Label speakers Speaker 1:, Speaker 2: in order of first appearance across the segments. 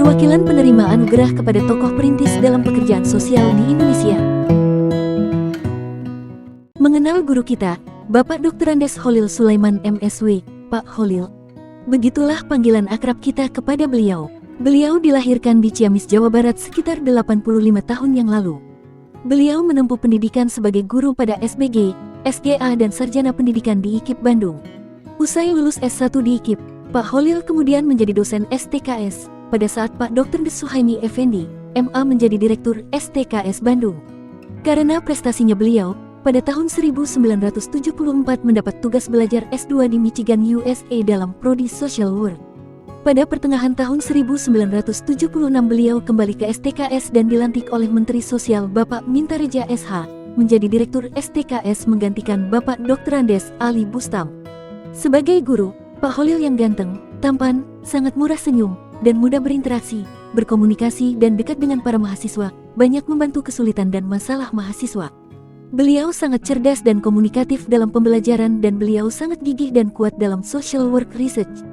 Speaker 1: Perwakilan penerima anugerah kepada tokoh perintis dalam pekerjaan sosial di Indonesia. Mengenal guru kita, Bapak Dr. Andes Holil Sulaiman MSW, Pak Holil. Begitulah panggilan akrab kita kepada beliau. Beliau dilahirkan di Ciamis, Jawa Barat sekitar 85 tahun yang lalu. Beliau menempuh pendidikan sebagai guru pada SBG, SGA dan Sarjana Pendidikan di IKIP Bandung. Usai lulus S1 di IKIP, Pak Holil kemudian menjadi dosen STKS. Pada saat Pak Dr. Suhaimi Effendi, MA menjadi Direktur STKS Bandung. Karena prestasinya beliau, pada tahun 1974 mendapat tugas belajar S2 di Michigan, USA dalam Prodi Social Work. Pada pertengahan tahun 1976 beliau kembali ke STKS dan dilantik oleh Menteri Sosial Bapak Mintareja SH, menjadi Direktur STKS menggantikan Bapak Dr. Andes Ali Bustam. Sebagai guru, Pak Holil yang ganteng, tampan, sangat murah senyum, dan mudah berinteraksi, berkomunikasi dan dekat dengan para mahasiswa, banyak membantu kesulitan dan masalah mahasiswa. Beliau sangat cerdas dan komunikatif dalam pembelajaran dan beliau sangat gigih dan kuat dalam social work research.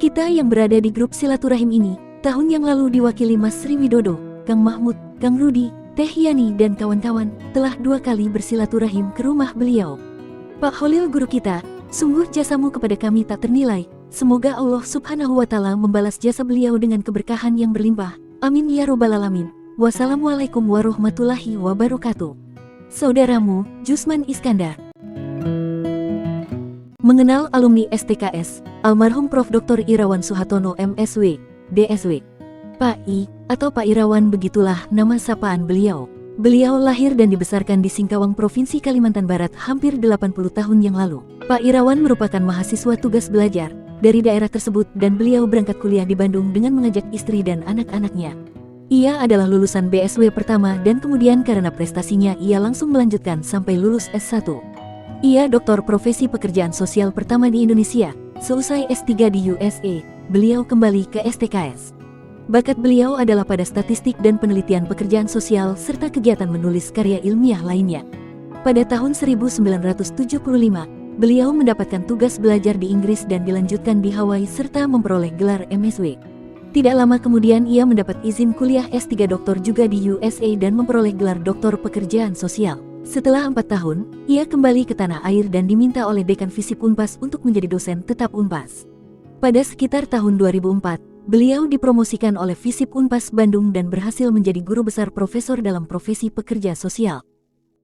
Speaker 1: Kita yang berada di grup silaturahim ini, tahun yang lalu diwakili Mas Sri Widodo, Kang Mahmud, Kang Rudi, Teh Yani dan kawan-kawan, telah 2 kali bersilaturahim ke rumah beliau. Pak Holil guru kita, sungguh jasamu kepada kami tak ternilai. Semoga Allah Subhanahu wa Ta'ala membalas jasa beliau dengan keberkahan yang berlimpah. Amin ya robbal alamin. Wassalamualaikum warahmatullahi wabarakatuh. Saudaramu, Jusman Iskandar. Mengenal alumni STKS, almarhum Prof. Dr. Irawan Suhatono MSW, DSW. Pak I, atau Pak Irawan begitulah nama sapaan beliau. Beliau lahir dan dibesarkan di Singkawang, Provinsi Kalimantan Barat hampir 80 tahun yang lalu. Pak Irawan merupakan mahasiswa tugas belajar dari daerah tersebut dan beliau berangkat kuliah di Bandung dengan mengajak istri dan anak-anaknya. Ia adalah lulusan BSW pertama dan kemudian karena prestasinya ia langsung melanjutkan sampai lulus S1. Ia doktor profesi pekerjaan sosial pertama di Indonesia. Seusai S3 di USA, beliau kembali ke STKS. Bakat beliau adalah pada statistik dan penelitian pekerjaan sosial serta kegiatan menulis karya ilmiah lainnya. Pada tahun 1975, beliau mendapatkan tugas belajar di Inggris dan dilanjutkan di Hawaii serta memperoleh gelar MSW. Tidak lama kemudian ia mendapat izin kuliah S3 doktor juga di USA dan memperoleh gelar doktor pekerjaan sosial. Setelah 4 tahun, ia kembali ke tanah air dan diminta oleh Dekan Visip Unpas untuk menjadi dosen tetap Unpas. Pada sekitar tahun 2004, beliau dipromosikan oleh Visip Unpas Bandung dan berhasil menjadi guru besar profesor dalam profesi pekerja sosial.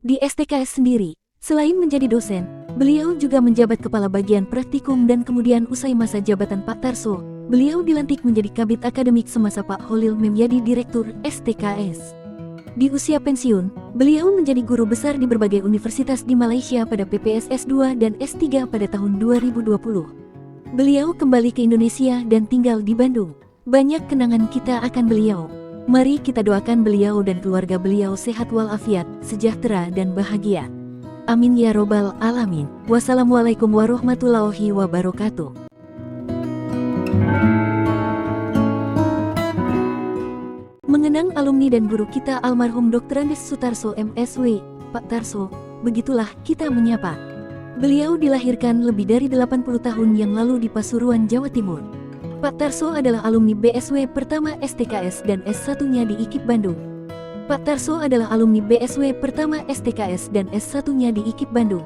Speaker 1: Di STKS sendiri, selain menjadi dosen, beliau juga menjabat kepala bagian praktikum dan kemudian usai masa jabatan Pak Tarso, beliau dilantik menjadi kabid akademik semasa Pak Holil menjadi Direktur STKS. Di usia pensiun, beliau menjadi guru besar di berbagai universitas di Malaysia pada PPS S2 dan S3 pada tahun 2020. Beliau kembali ke Indonesia dan tinggal di Bandung. Banyak kenangan kita akan beliau. Mari kita doakan beliau dan keluarga beliau sehat walafiat, sejahtera dan bahagia. Amin ya robbal alamin. Wassalamualaikum warahmatullahi wabarakatuh. Mengenang alumni dan guru kita almarhum Dr. Andes Sutarso MSW, Pak Tarso, begitulah kita menyapa. Beliau dilahirkan lebih dari 80 tahun yang lalu di Pasuruan, Jawa Timur. Pak Tarso adalah alumni BSW pertama STKS dan S1-nya di IKIP Bandung. Pak Tarso adalah alumni BSW pertama STKS dan S1-nya di IKIP Bandung.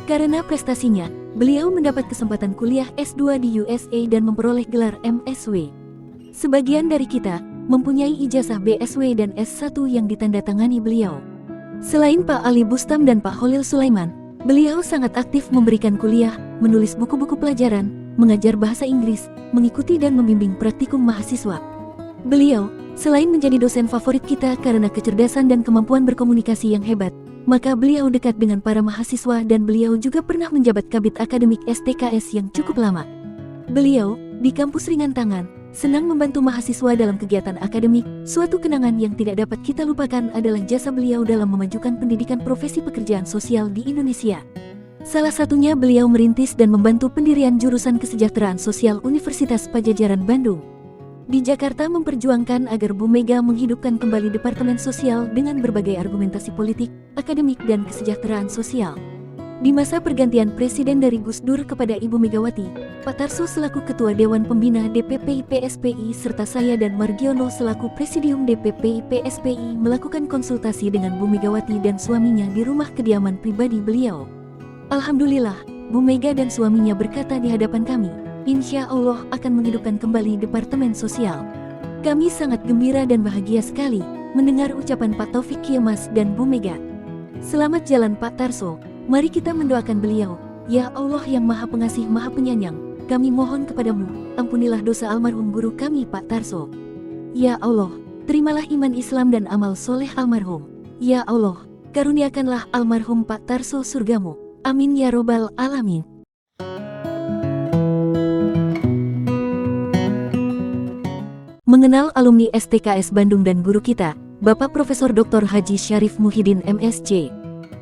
Speaker 1: Karena prestasinya, beliau mendapat kesempatan kuliah S2 di USA dan memperoleh gelar MSW. Sebagian dari kita mempunyai ijazah BSW dan S1 yang ditandatangani beliau. Selain Pak Ali Bustam dan Pak Holil Sulaiman, beliau sangat aktif memberikan kuliah, menulis buku-buku pelajaran, mengajar bahasa Inggris, mengikuti dan membimbing praktikum mahasiswa. Beliau, selain menjadi dosen favorit kita karena kecerdasan dan kemampuan berkomunikasi yang hebat, maka beliau dekat dengan para mahasiswa dan beliau juga pernah menjabat kabid akademik STKS yang cukup lama. Beliau, di kampus ringan tangan, senang membantu mahasiswa dalam kegiatan akademik. Suatu kenangan yang tidak dapat kita lupakan adalah jasa beliau dalam memajukan pendidikan profesi pekerjaan sosial di Indonesia. Salah satunya beliau merintis dan membantu pendirian jurusan Kesejahteraan Sosial Universitas Padjadjaran Bandung. Di Jakarta memperjuangkan agar Bu Mega menghidupkan kembali Departemen Sosial dengan berbagai argumentasi politik, akademik dan kesejahteraan sosial. Di masa pergantian presiden dari Gus Dur kepada Ibu Megawati, Pak Tarso selaku Ketua Dewan Pembina DPP PSPI serta saya dan Margiono selaku Presidium DPP PSPI melakukan konsultasi dengan Bu Megawati dan suaminya di rumah kediaman pribadi beliau. Alhamdulillah, Bu Mega dan suaminya berkata di hadapan kami, insya Allah akan menghidupkan kembali Departemen Sosial. Kami sangat gembira dan bahagia sekali mendengar ucapan Pak Taufik Kiamas dan Bu Mega. Selamat jalan Pak Tarso. Mari kita mendoakan beliau. Ya Allah yang Maha Pengasih Maha Penyayang, kami mohon kepadamu, ampunilah dosa almarhum guru kami Pak Tarso. Ya Allah, terimalah iman Islam dan amal soleh almarhum. Ya Allah, karuniakanlah almarhum Pak Tarso surgamu. Amin ya robbal alamin. Mengenal alumni STKS Bandung dan guru kita, Bapak Profesor Dr. Haji Syarif Muhyiddin MSc.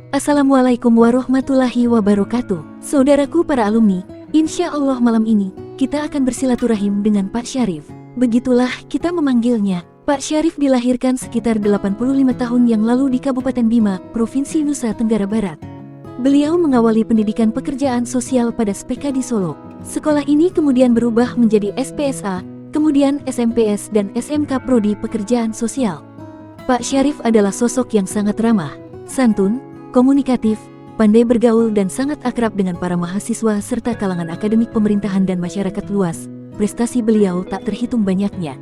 Speaker 1: Assalamualaikum warahmatullahi wabarakatuh. Saudaraku para alumni, insya Allah malam ini, kita akan bersilaturahim dengan Pak Syarif. Begitulah kita memanggilnya. Pak Syarif dilahirkan sekitar 85 tahun yang lalu di Kabupaten Bima, Provinsi Nusa Tenggara Barat. Beliau mengawali pendidikan pekerjaan sosial pada SPK di Solo. Sekolah ini kemudian berubah menjadi SPSA, kemudian SMPS dan SMK Prodi Pekerjaan Sosial. Pak Syarif adalah sosok yang sangat ramah, santun, komunikatif, pandai bergaul dan sangat akrab dengan para mahasiswa serta kalangan akademik pemerintahan dan masyarakat luas. Prestasi beliau tak terhitung banyaknya.